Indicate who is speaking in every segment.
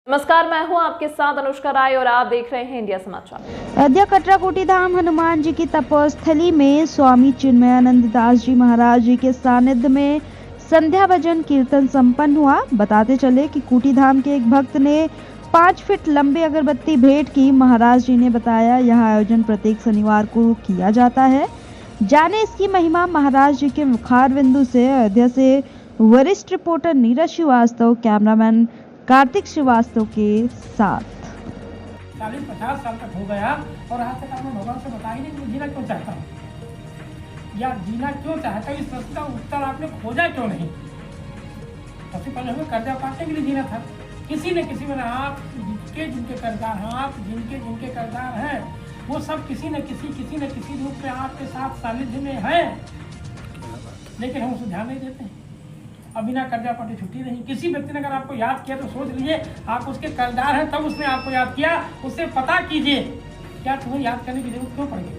Speaker 1: नमस्कार, मैं हूं आपके साथ अनुष्का राय और आप देख रहे हैं इंडिया समाचार।
Speaker 2: अयोध्या कटरा कोटी धाम हनुमान जी की तपोस्थली में स्वामी चिन्मयानंद दास जी महाराज जी के सानिध्य में संध्या भजन कीर्तन संपन्न हुआ। बताते चले कि कोटी धाम के एक भक्त ने 5 फीट लंबी अगरबत्ती भेंट की। महाराज जी ने बताया, यह आयोजन प्रत्येक शनिवार को किया जाता है। जाने इसकी महिमा। महाराज जी के मुखार बिंदु से। अयोध्या से वरिष्ठ रिपोर्टर नीरज श्रीवास्तव, कैमरामैन कार्तिक श्रीवास्तव के साथ।
Speaker 3: 40-50 साल तक हो गया और आज तक आपने भगवान से बताया नहीं कि जीना क्यों चाहता हूँ या जीना क्यों चाहता हूँ। इस प्रश्न का उत्तर आपने खोजा क्यों नहीं। सबसे पहले हमें कर्जा काटने के लिए जीना था। किसी न किसी में आप जिनके कर्जदार हैं, आप जिनके कर्जदार हैं, वो सब किसी न किसी रूप में आपके साथ सानिध्य में है, लेकिन हम उसे ध्यान नहीं देते हैं। अब बिना कर्जा पाटे छुट्टी नहीं। किसी व्यक्ति ने अगर आपको याद किया तो सोच लीजिए आप उसके कर्जदार हैं, तब उसने आपको याद किया। उससे पता कीजिए क्या तुम्हें याद करने की जरूरत क्यों पड़ गई।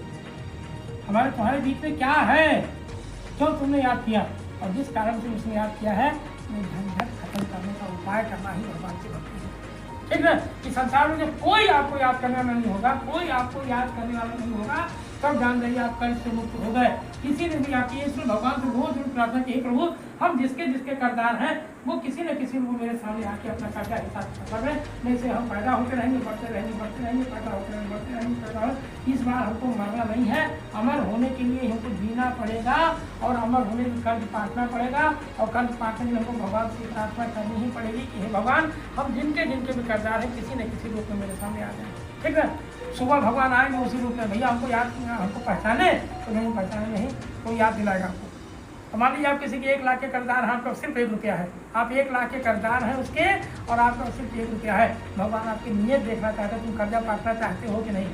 Speaker 3: तुम्हारे बीच में क्या है, क्यों तुमने याद किया, और जिस कारण से उसने याद किया है झंझट खत्म करने का उपाय करना ही भगवान से भक्ति है। ठीक है कि संसार में जब कोई आपको याद करने वाला नहीं होगा, कोई आपको याद करने वाला नहीं होगा, तब जान जाइए आप कर्ज से मुक्त हो गए। किसी ने भी आपकी इसमें भगवान से रोज प्रार्थना की, प्रभु हम जिसके कर्जदार हैं वो किसी न किसी रूप मेरे सामने आके अपना कर्जा हिसाब कर रहे हैं, नहीं से हम पैदा होते रहेंगे, बढ़ते रहेंगे, पैदा होते रहेंगे, बढ़ते रहेंगे। इस बार हमको मरना नहीं है, अमर होने के लिए हमको जीना पड़ेगा और अमर होने के कर्ज पाटना पड़ेगा, और कर्ज पाटने के लिए हमको भगवान से प्रार्थना करनी ही पड़ेगी कि हे भगवान हम जिनके भी कर्जदार हैं किसी न किसी रूप में मेरे सामने आ जाए। ठीक है, सुबह भगवान आएंगे उसी रूप में, भैया हमको याद, हमको पहचाने तो नहीं पहचाने नहीं, कोई याद दिलाएगा आपको। तो मान लीजिए आप किसी के 1 लाख के कर्जदार हैं, आपका सिर्फ 1 रुपया है, आप 1 लाख के कर्जदार हैं उसके, और आपका सिर्फ 1 रुपया है। भगवान आपकी नीयत देखना चाहते हैं, तुम कर्जा पाटना चाहते हो कि नहीं।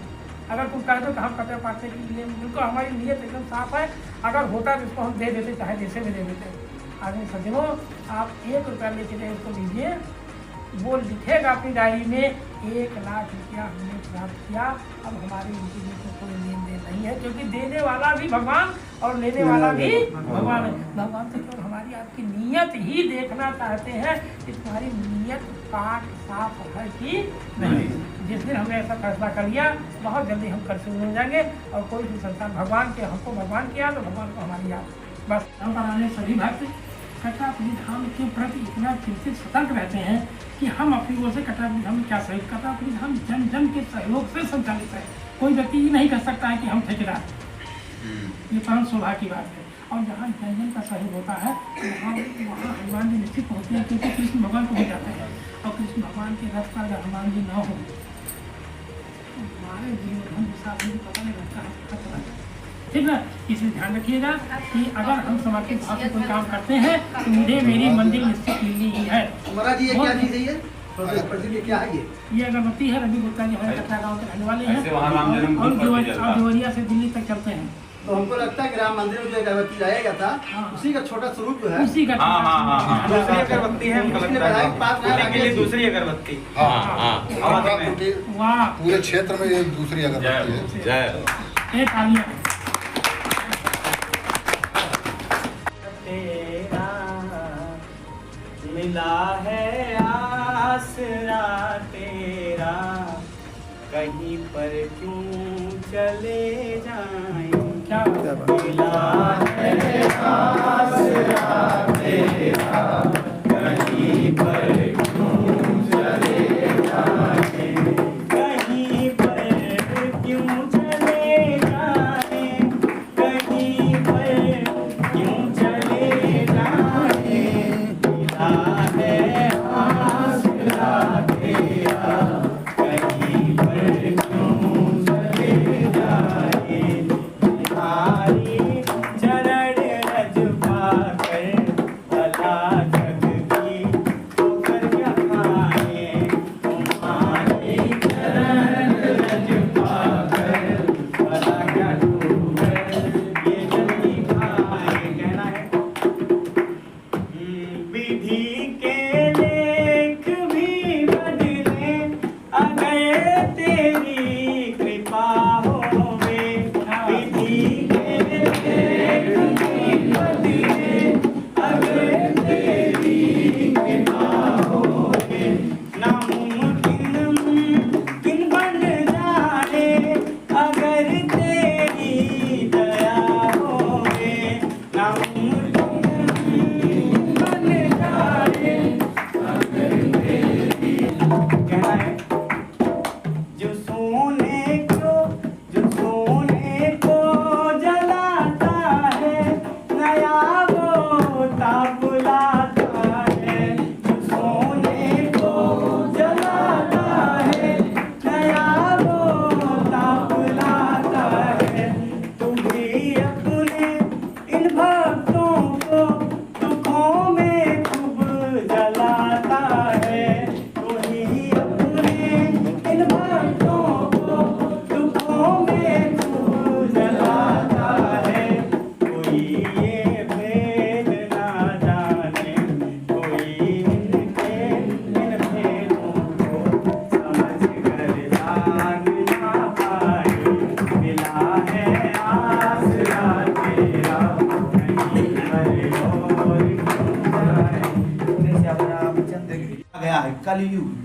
Speaker 3: अगर तुम कह दो कि हम कर्जा पाटने के लिए बिल्कुल हमारी नीयत एकदम साफ है, अगर होता तो इसको हम दे देते, चाहे जैसे भी दे देते। आदमी सज्जनों, आप 1 रुपया लेके जाए उसको दीजिए, वो लिखेगा अपनी डायरी में 1 लाख रुपया हमने प्राप्त किया। अब हमारे उनके बीच में कोई लेन देन नहीं है, क्योंकि देने वाला भी भगवान और लेने वाला भी भगवान है। भगवान से केवल हमारी आपकी नीयत ही देखना चाहते हैं कि तुम्हारी नीयत पाक साफ है कि नहीं। जिस दिन हमने ऐसा फैसला कर लिया, बहुत जल्दी हम कर शुरू हो जाएंगे, और कोई भी संसार भगवान के हमको भगवान किया तो भगवान को हमारी याद। बस हम बनाने सभी भक्त कटरा धाम के प्रति इतना चिंतित सतर्क रहते हैं कि हम अपनी ओर से कटरा धाम में क्या सहयोग। कटरा धाम जन जन के सहयोग से संचालित है। कोई व्यक्ति ये नहीं कह सकता है कि हम ठेकेदार, ये परम सौभाग्य की बात है। और जहाँ जन जन का सहयोग होता है वहाँ हनुमान जी निश्चित होते हैं, क्योंकि कृष्ण भगवान को भी जाते हैं, और कृष्ण भगवान के रथ पर अगर हनुमान जी न हो तो हमारे जीवन हम हिसाब से पता नहीं लगता है। ठीक है, इसलिए ध्यान रखिएगा कि अगर हम समर्पित भाव से कोई काम करते हैं तो मुझे मेरी मंजिल निश्चित मिलनी ही है।
Speaker 4: महाराज ये क्या चीज़ है, ये क्या है? ये
Speaker 3: अगरबत्ती है। रवि गुप्ता जी हमारे कटरा गाँव के रहने वाले हैं और देवरिया से दिल्ली तक चलते हैं।
Speaker 4: तो हमको लगता है कि राम मंदिर में जो अगरबत्ती लाया गया था, उसी का छोटा स्वरूप जो है,
Speaker 3: उसी का
Speaker 5: दूसरी अगरबत्ती है, दूसरी अगरबत्ती।
Speaker 3: वाह,
Speaker 6: पूरे क्षेत्र में ये दूसरी अगरबत्ती है।
Speaker 3: तालियां।
Speaker 5: मिला है आसरा तेरा, कहीं पर क्यों चले जाएं।
Speaker 3: क्या
Speaker 5: मिला है आसरा तेरा, कहीं पर क्यों चले जाएं, कहीं पर क्यों चले जाएं, कहीं पर क्यों चले जाएं। मिला है आसरा तेरा, कहीं पर क्यों चले जाएं। तुम्हारी चरण रज पाकर भला जग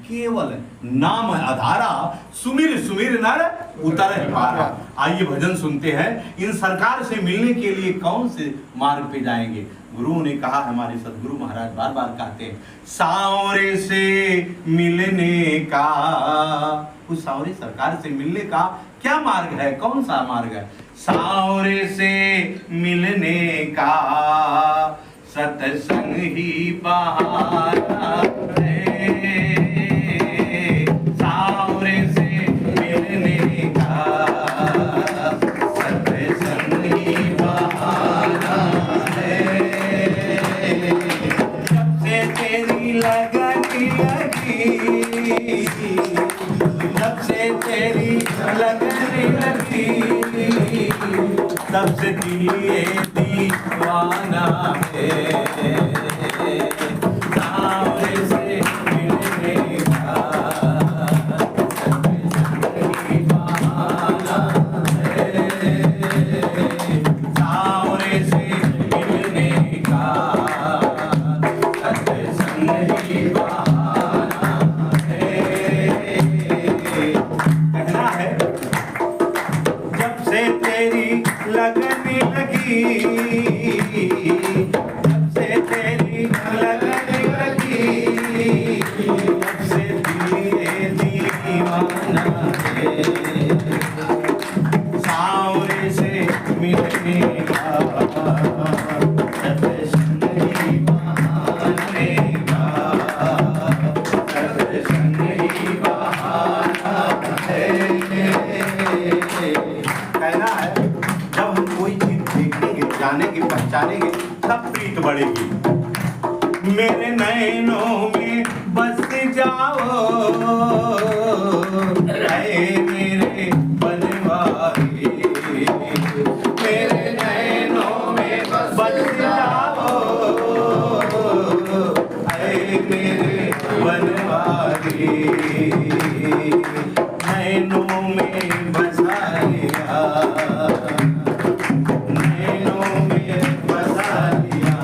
Speaker 5: केवल नाम आधारा, सुमिर सुमिर नर उतर पारा। आइए भजन सुनते हैं। इन सरकार से मिलने के लिए कौन से मार्ग पे जाएंगे? गुरु ने कहा, हमारे सदगुरु महाराज बार बार कहते हैं, सावरे से मिलने का। उस सावरे सरकार से मिलने का क्या मार्ग है? कौन सा मार्ग है? सावरे से मिलने का सत्संग ही बहाना है। सावरे से मिलने का सत्संग ही बहाना है। जब से तेरी लगन लगी, जब से तेरी लगन लगी, तब से दिए दीवाना है। सावरे से मिलने का बहाना है। सावरे से मिलने का सत्संग ही बहाना है। कहना है, जब से तेरी लगन लगी, जब से तेरी लगन लगी, तब से दिए दीवाना है। सावरे से मिलने का सत्संग ही बहाने का, सत्संग ही बहाना है। कहना है, जब हम कोई चीज देखेंगे, जानेंगे, पहचानेंगे, तब प्रीत बढ़ेगी। मेरे नैनों में बस जाओ, ऐ मेरे बनवारी। मेरे नैनों में बस जाओ, ऐ मेरे बनवारी। नैनों में बसा लिया, नैनों में बसा लिया,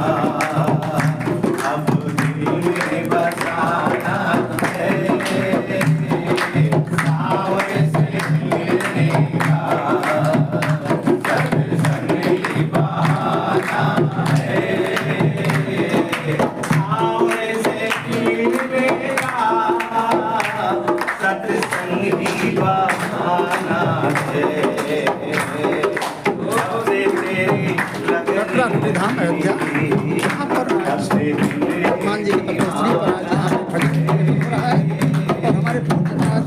Speaker 5: अब दिल में बसाना है। सावरे से मिलने का सत्संग ही बहाना है। सावरे से मिलने का सत्संग ही बहाना है।
Speaker 6: कटरा कुटीधाम अयोध्या, यहाँ पर हनुमान जी की तपस्वी पर आज यहाँ पर खड़ी हो रहा है और हमारे पूज्य महाराज